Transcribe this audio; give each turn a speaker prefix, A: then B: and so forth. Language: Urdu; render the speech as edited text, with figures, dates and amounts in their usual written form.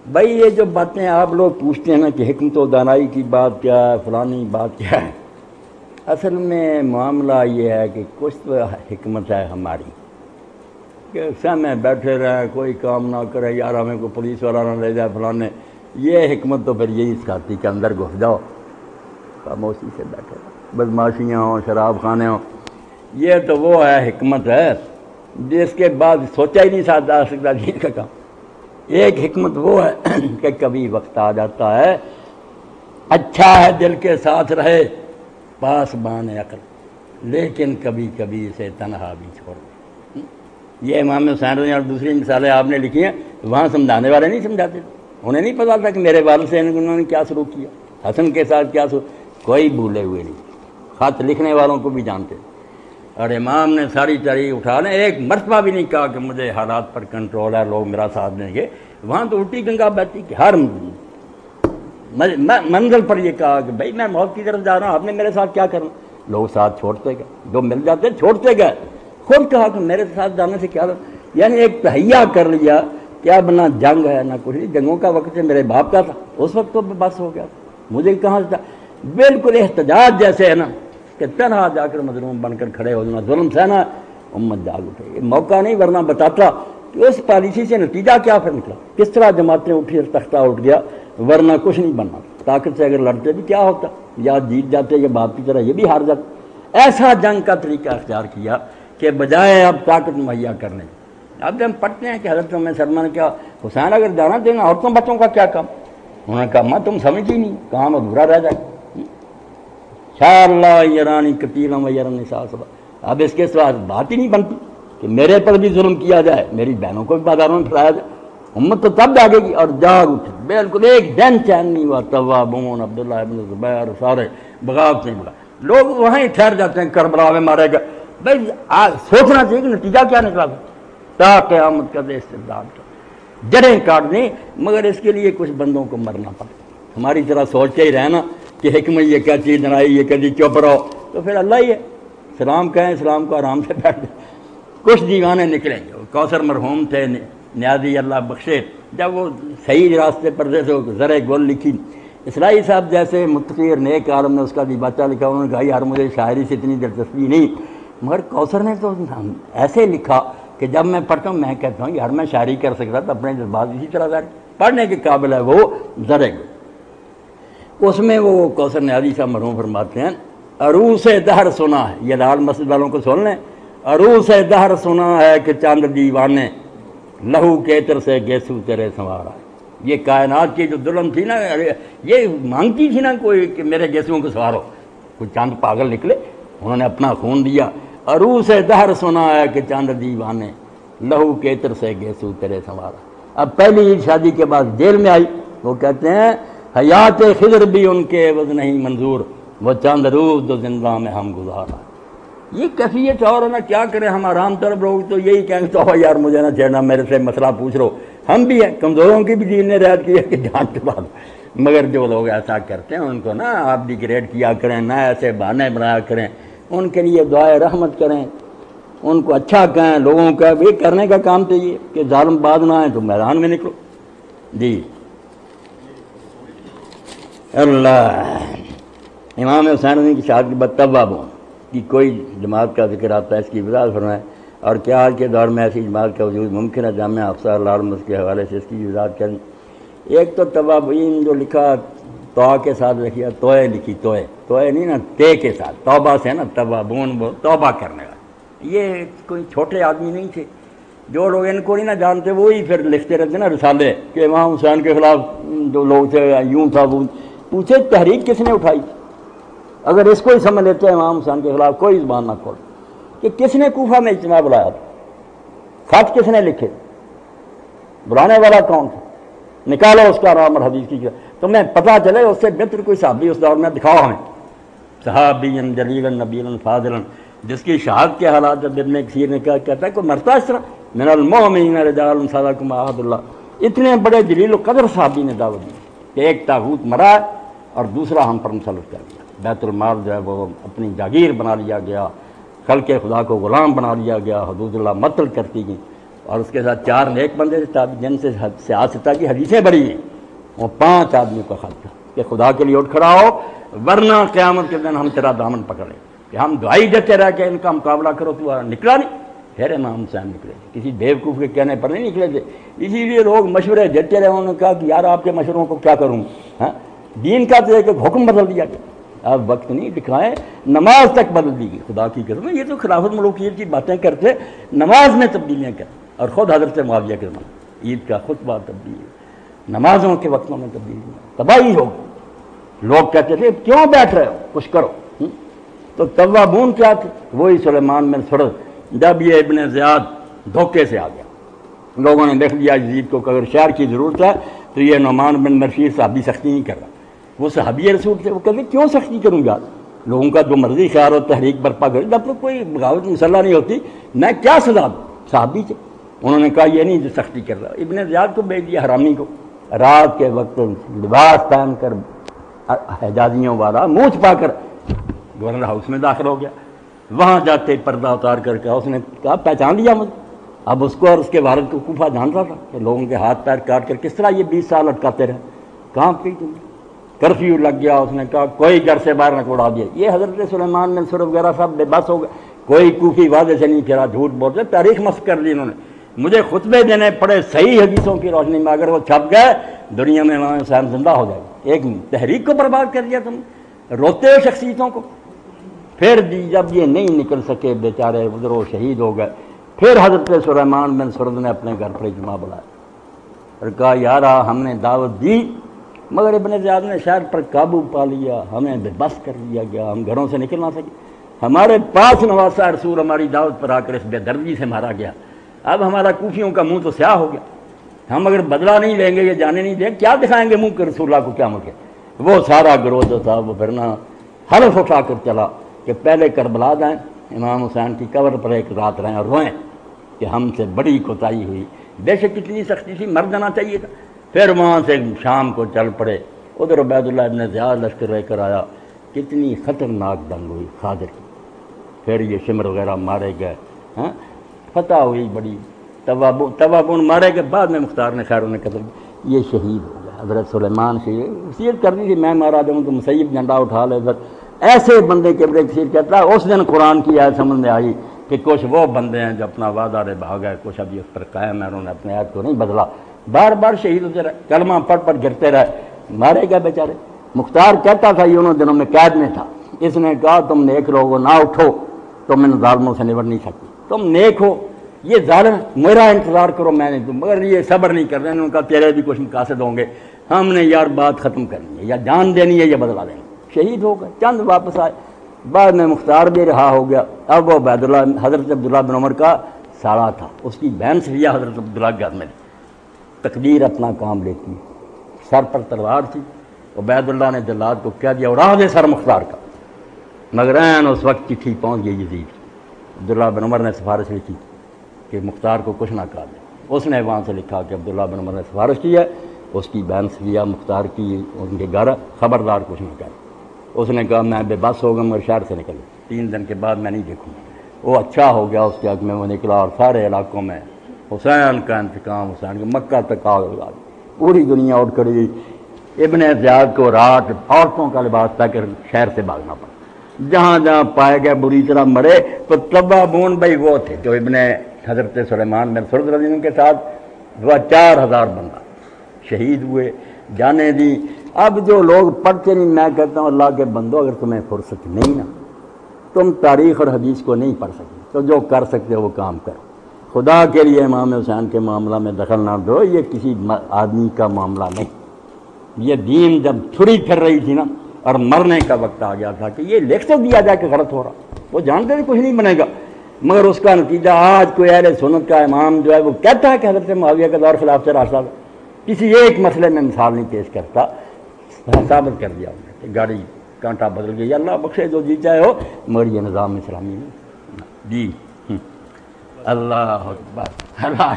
A: بھائی یہ جو باتیں آپ لوگ پوچھتے ہیں نا کہ حکمت و دانائی کی بات کیا ہے، فلانی بات کیا ہے، اصل میں معاملہ یہ ہے کہ کچھ تو حکمت ہے ہماری کہ سامنے بیٹھے رہیں، کوئی کام نہ کرے، یار ہمیں کوئی پولیس والا نہ لے جائے فلانے، یہ حکمت تو پھر یہی سکھاتی کہ اندر گھس جاؤ، خاموشی سے بیٹھے رہو، بدماشیاں ہوں، شراب خانے ہوں، یہ تو وہ ہے حکمت ہے جس کے بعد سوچا ہی نہیں جا سکتا دین کا کام۔ ایک حکمت وہ ہے کہ کبھی وقت آ جاتا ہے، اچھا ہے دل کے ساتھ رہے پاس بان عقل، لیکن کبھی کبھی اسے تنہا بھی چھوڑ دے۔ یہ امام حسین اور دوسری مثالیں آپ نے لکھی ہیں، وہاں سمجھانے والے نہیں سمجھاتے، انہیں نہیں پتا تھا کہ میرے والد سے انہوں نے کیا سلوک کیا، حسن کے ساتھ کیا سلوک، کوئی بھولے ہوئے نہیں، خط لکھنے والوں کو بھی جانتے۔ اور امام نے ساری تاریخ اٹھا لیں، ایک مرتبہ بھی نہیں کہا کہ مجھے حالات پر کنٹرول ہے، لوگ میرا ساتھ دیں گے۔ وہاں تو الٹی گنگا بہتی کہ ہر منزل پر یہ کہا کہ بھائی میں موت کی طرف جا رہا ہوں، آپ نے میرے ساتھ کیا کرنا، لوگ ساتھ چھوڑتے گئے، جو مل جاتے چھوڑتے گئے، خود کہا کہ میرے ساتھ جانے سے کیا، یعنی ایک تہیا کر لیا کیا بنا جنگ ہے نہ کچھ، جنگوں کا وقت میرے باپ کا تھا، اس وقت تو بس ہو گیا، مجھے کہاں سے، بالکل احتجاج جیسے ہے نا کہ تنہا جا کر مظلوم بن کر کھڑے ہو جانا، ظلم سہنا، امت جاگ اٹھے، یہ موقع نہیں، ورنہ بتاتا کہ اس پالیسی سے نتیجہ کیا پھر نکلا، کس طرح جماعتیں اٹھی اور تختہ اٹھ گیا، ورنہ کچھ نہیں بننا، طاقت سے اگر لڑتے بھی کیا ہوتا، یا جیت جاتے یا باپ کی طرح یہ بھی ہار جاتے۔ ایسا جنگ کا طریقہ اختیار کیا کہ بجائے اب طاقت مہیا کرنے، اب ہم پڑھتے ہیں کہ حضرت ام سلمہ نے کیا، حسین اگر جانا دینا عورتوں بچوں کا کیا کام، انہوں نے کہا ماں تم سمجھتی نہیں، کام ادھورا رہ جائے، شاء اللہ یرانی کتیلا و یرن نساء صبا، اب اس کے ساتھ بات ہی نہیں بنتی کہ میرے پر بھی ظلم کیا جائے، میری بہنوں کو بھی بازاروں میں پھیلایا جائے، امت تو تب جاگے گی، اور جاگ اٹھے، بالکل ایک دن چین نہیں ہوا، توابون عبداللہ ابن زبیر سارے بغاوت نہیں بغا، لوگ وہاں ہی ٹھہر جاتے ہیں کربلا میں مارے گئے، بھائی سوچنا چاہیے کہ نتیجہ کیا نکلا تھا، تا قیامت کا دے استبداد کا جڑیں کاٹ دیں، مگر اس کے لیے کچھ بندوں کو مرنا پڑا، ہماری طرح سوچتے ہی رہنا کہ حکمت یہ کیا چیز بنائی، یہ کبھی چپ رہو، تو پھر اللہ ہی ہے، سلام کہیں اسلام کو آرام سے بیٹھ جائے، کچھ دیوانے نکلیں گے، کوثر مرحوم تھے نیازی اللہ بخشے، جب وہ صحیح راستے پر جیسے زرع گل لکھی، اسلائی صاحب جیسے متقی اور نیک عالم نے اس کا دیباچہ لکھا، انہوں نے کہا یار مجھے شاعری سے اتنی دلچسپی نہیں، مگر کوثر نے تو ایسے لکھا کہ جب میں پڑھتا ہوں میں کہتا ہوں یار میں شاعری کر سکتا تو اپنے جذبات اسی طرح ظاہر پڑھنے کے قابل ہے وہ زرع گل۔ اس میں وہ کوثر نیازی صاحب مرحوم فرماتے ہیں، عروس دہر سنا ہے، یہ لال مسجد والوں کو سن لیں، عروس دہر سنا ہے کہ چاند دیوانے، لہو کیتر سے گیسو تیرے سنوارا، یہ کائنات کی جو دلہن تھی نا، یہ مانگتی تھی نا کوئی کہ میرے گیسوؤں کو سوارو، کوئی چاند پاگل نکلے، انہوں نے اپنا خون دیا، عروس دہر سنا ہے کہ چاند دیوانے، لہو کیتر سے گیسو تیرے سنوارا۔ اب پہلی عید شادی کے بعد جیل میں آئی، وہ کہتے ہیں حیات خضر بھی ان کے عوض نہیں منظور، وہ چاند روز دو زندہ میں ہم گزارا، یہ کیفیت اور ہے نا، کیا کریں ہم آرام طلب لوگ تو یہی کہیں تو یار مجھے نہ چھیڑنا، میرے سے مسئلہ پوچھ رہو، ہم بھی ہیں کمزوروں کی بھی دین نے رعایت کی ہے کہ جان کے بعد، مگر جو لوگ ایسا کرتے ہیں ان کو نا آپ ڈیگریڈ کیا کریں، نہ ایسے بہانے بنایا کریں، ان کے لیے دعائے رحمت کریں، ان کو اچھا کہیں، لوگوں کا بھی کرنے کا کام چاہیے کہ ظالم باز نہ آئیں تو میدان میں نکلو۔ جی اللہ، امام حسین کی شہادت کے بعد توابون کی کوئی جماعت کا ذکر آتا ہے، اس کی وضاحت فرمائیں، اور کیا آج کے دور میں ایسی جماعت کا وجود ممکن ہے، جامعہ افسر لال مسجد کے حوالے سے اس کی وضاحت کریں۔ ایک تو توابین جو لکھا تو کے ساتھ لکھیا، توئے لکھی، توئے نہیں نا، تے کے ساتھ، توبہ سے نا، توابون وہ توبہ کرنے کا، یہ کوئی چھوٹے آدمی نہیں تھے، جو لوگ ان کو نہیں نہ جانتے وہی پھر لکھتے رہتے نا رسالے کہ امام حسین کے خلاف جو لوگ تھے یوں تھا وہ، پوچھے تحریک کس نے اٹھائی، اگر اس کو ہی سمجھ لیتے ہیں امام حسین کے خلاف کوئی زبان نہ کھول کہ کس نے کوفہ میں اجتماع بلایا تھا، خط کس نے لکھے، بلانے والا کون تھا، نکالو اس کا نام اور حدیث کی، تمہیں پتہ چلے اس سے بہتر کوئی صحابی اس دور میں دکھاؤ ہمیں، صحابی جلیلا نبیلا فاضلا، جس کی شہادت کے حالات ابن کثیر نے کیا کہتا ہے کوئی مرتا اس طرح، من المؤمنین رجال صدقوا ما عاهدوا اللہ، اتنے بڑے جلیل و قدر صحابی نے دعوت دی کہ ایک طاغوت مرا ہے اور دوسرا ہم پر مسلط کر دیا، بیت المال جو ہے وہ اپنی جاگیر بنا لیا گیا، خلق خدا کو غلام بنا لیا گیا، حدود اللہ مطلب کرتی گئی، اور اس کے ساتھ 4 نیک بندے تھے جن سے سیاست کی حدیثیں بڑی ہیں، وہ 5 آدمیوں کا خط تھا کہ خدا کے لیے اٹھ کھڑا ہو ورنہ قیامت کے دن ہم تیرا دامن پکڑیں، کہ ہم دعائی دیتے رہ کے ان کا مقابلہ کرو، تو نکلا نہیں۔ پھر امام حسین نکلے، کسی بیوقوف کے کہنے پر نہیں نکلے تھے، اسی لیے لوگ مشورے دیتے رہے، انہوں نے کہا کہ یار آپ کے مشوروں کو کیا کروں، ہاں دین کا تو ایک حکم بدل دیا گیا، اب وقت نہیں دکھائیں، نماز تک بدل دی گئی خدا کی قسم۔ یہ تو خلافت ملوکیت کی باتیں کرتے، نماز میں تبدیلیاں کرتے، اور خود حضرت معاویہ کے زمانے عید کا خطبہ تبدیل، نمازوں کے وقتوں میں تبدیلی، تباہی ہو گئی۔ لوگ کہتے تھے کیوں بیٹھ رہے ہو، کچھ کرو۔ تو توابون کیا تھے؟ وہی سلیمان بن سرد۔ جب یہ ابن زیاد دھوکے سے آ گیا، لوگوں نے دیکھ لیا یزید کو کہ اگر شہر کی ضرورت ہے تو یہ نعمان بن بشیر صحابی سختی نہیں کر رہا، وہ صحابی رسول تھے، وہ کہتے کیوں سختی کروں گا، لوگوں کا جو مرضی خیال ہو تحریک برپا کرے، جب تک کوئی بغاوت مسلح نہیں ہوتی میں کیا سزا دوں، صحابی تھے۔ انہوں نے کہا یہ نہیں جو سختی کر رہا، ابن زیاد کو بھیج دیا حرامی کو، رات کے وقت لباس پہن کر حجازیوں والا منہ چھپا کر گورنر ہاؤس میں داخل ہو گیا۔ وہاں جاتے پردہ اتار کر کے اس نے کہا پہچان لیا مجھے، اب اس کو اور اس کے والد کو کوفہ جانتا تھا کہ لوگوں کے ہاتھ پیر کاٹ کر کس طرح یہ 20 سال اٹکاتے رہے، کہاں پہ تم، کرفیو لگ گیا، اس نے کہا کوئی گھر سے باہر نہ اڑا دیا۔ یہ حضرت سلیمان بن سرد وغیرہ سب بے بس ہو گئے، کوئی کوفی وعدے سے نہیں پھرا، جھوٹ بولتے، تاریخ مسخ کر دی انہوں نے، مجھے خطبے دینے پڑے صحیح حدیثوں کی روشنی میں، اگر وہ چھپ گئے دنیا میں امام حسین زندہ ہو جائے گا۔ ایک تحریک کو برباد کر دیا تم، روتے ہو شخصیتوں کو۔ پھر جب یہ نہیں نکل سکے بیچارے ادھر وہ شہید ہو گئے، پھر حضرت سلیمان بن سرد نے اپنے گھر پر اجماع بلایا اور کہا یار ہم نے دعوت دی مگر ابن زیاد نے شہر پر قابو پا لیا، ہمیں بے بس کر دیا گیا، ہم گھروں سے نکل نہ سکے، ہمارے 5 نواسہ رسول ہماری دعوت پر آ کر اس بے دردی سے مارا گیا، اب ہمارا کوفیوں کا منہ تو سیاہ ہو گیا، ہم اگر بدلہ نہیں لیں گے، یہ جانے نہیں دیں، کیا دکھائیں گے منہ کے رسول اللہ کو کیا مکے۔ وہ سارا گروہ جو تھا وہ پھرنا حلف اٹھا کر چلا کہ پہلے کربلا جائیں، امام حسین کی قبر پر ایک رات رہیں اور روئیں کہ ہم سے بڑی کوتاہی ہوئی، بے شک کتنی سختی تھی، مر جانا چاہیے تھا۔ پھر وہاں سے شام کو چل پڑے، ادھر عبید اللہ ابن زیاد لشکر رہ کر آیا، کتنی خطرناک جنگ ہوئی خاضر کی، پھر یہ شمر وغیرہ مارے گئے، ہاں فتح ہوئی بڑی، توابون مارے گئے، بعد میں مختار نے خیر انہیں قتل، یہ شہید ہو گیا حضرت سلیمان شہید۔ وصیت کر دی تھی میں مارا جاؤں تو مسیب جھنڈا اٹھا لے، ایسے بندے کے بڑے کثیر کہتا ہے اس دن قرآن کی آیت سمجھ میں آئی کہ کچھ وہ بندے ہیں جو اپنا وعدہ رے بھاگ گئے، کچھ ابھی اس پر قائم ہے، انہوں نے اپنے عہد کو نہیں بدلا، بار بار شہید ہوتے رہے، کلمہ پڑھ پڑھ گرتے رہے، مارے گئے بیچارے۔ مختار کہتا تھا یہ انہوں دنوں میں قید میں تھا، اس نے کہا تم نیک لوگو نہ اٹھو، تم ان ظالموں سے نبٹ نہیں سکتی، تم نیک ہو، یہ ظالم میرا انتظار کرو، میں نے مگر یہ صبر نہیں کر رہے، انہوں نے کہا تیرے بھی کچھ مقاصد ہوں گے، ہم نے یار بات ختم کرنی ہے، یا جان دینی ہے یا بدلا دینی، شہید ہو گئے، چند واپس آئے، بعد میں مختار بھی رہا ہو گیا۔ اب وہ عبید اللہ حضرت عبداللہ بن عمر کا ساڑا تھا، اس کی بہن صفیہ حضرت عبداللہ کے گھر میں تقدیر اپنا کام لیتی، سر پر تلوار تھی، عبید اللہ نے جلاد کو کہہ دیا اڑا دے سر مختار کا، مگر عین اس وقت چٹھی پہنچ گئی یزید، عبداللہ بن عمر نے سفارش لکھی کہ مختار کو کچھ نہ کہا دے، اس نے وہاں سے لکھا کہ عبداللہ بن عمر نے سفارش کی ہے، اس کی بہن صفیہ مختار کی ان کے گھر، خبردار کچھ نہ کرے۔ اس نے کہا میں بے بس ہو گیا، مگر شہر سے نکل، 3 دن کے بعد میں نہیں دیکھوں گا۔ وہ اچھا ہو گیا، اس کے حق میں وہ نکلا اور سارے علاقوں میں حسین کا انتقام، حسین کا، مکہ تک آگ لگا دی، پوری دنیا اٹھ کھڑی۔ ابن زیاد کو رات عورتوں کا لباس پہ کر شہر سے بھاگنا پڑا، جہاں جہاں پائے گئے بری طرح مرے۔ تو توابون بھائی وہ تھے جو ابن حضرت سلیمان بن سرد رضی اللہ عنہ کے ساتھ 4000 بندہ شہید ہوئے، جانے دی۔ اب جو لوگ پڑھتے نہیں، میں کہتا ہوں اللہ کے بندو اگر تمہیں فرصت نہیں نا، تم تاریخ اور حدیث کو نہیں پڑھ سکتے، تو جو کر سکتے وہ کام کرو، خدا کے لیے امام حسین کے معاملہ میں دخل نہ دو، یہ کسی آدمی کا معاملہ نہیں۔ یہ دین جب چھری پھر رہی تھی نا اور مرنے کا وقت آ گیا تھا کہ یہ لکھ تو دیا جائے کہ غلط ہو رہا، وہ جانتے تھے کچھ نہیں بنے گا، مگر اس کا نتیجہ آج کوئی اہل سنت کا امام جو ہے وہ کہتا ہے کہ حضرت معاویہ کا دور خلاف سے راستہ، کسی ایک مسئلے میں مثال نہیں پیش کرتا، ثابت کر دیا انہوں نے کہ گاڑی کانٹا بدل گئی، اللہ بخشے جو جی چاہے ہو، مگر یہ نظام اسلامی نہیں جی۔ اللہ اکبر، اللہ